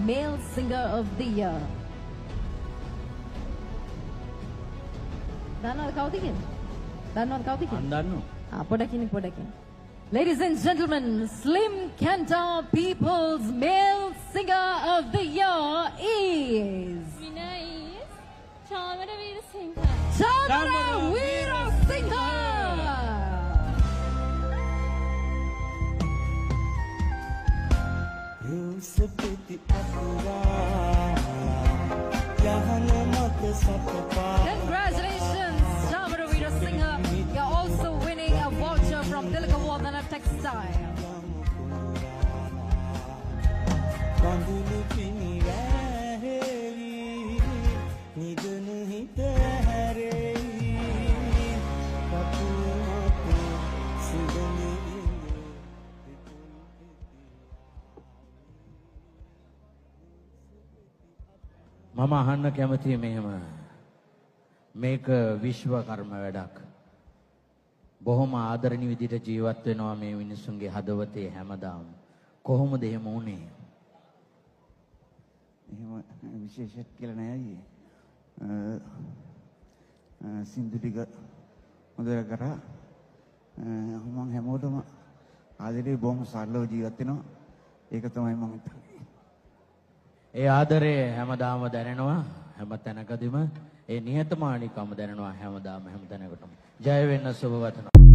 Male Singer of the Year. දන්නවද කවුද කියන්නේ? දන්නවද කවුද කියන්නේ? පොඩකින්. Ladies and gentlemen, Slim Cantor People's Male Singer of the Year is Winner is Chamara Veerasinghe. Chamara Veerasinghe. Congratulations, Chamara Veerasinghe. You're also winning a voucher from Tilaka Wadana Textile. මම අහන්න කැමතියි මෙහෙම මේක විශ්ව කර්ම වැඩක් බොහොම ආදරණීය විදිහට ජීවත් වෙනවා මේ මිනිස්සුන්ගේ හදවතේ හැමදාම කොහොමද එහෙම වුනේ එහෙම විශේෂයක් කියලා නෑ අයියේ සින්දු ටික හොඳට කරා මම හැමෝටම ආදරේ බොහොම සරලව ජීවත් වෙනවා ඒක තමයි මම හිතන්නේ ඒ ආදරේ හැමදාම දැනෙනවා හැම තැනකදීම ඒ නිහතමානීකම දැනෙනවා හැමදාම හැම තැනකටම ජය වෙන්න සුබ වතනවා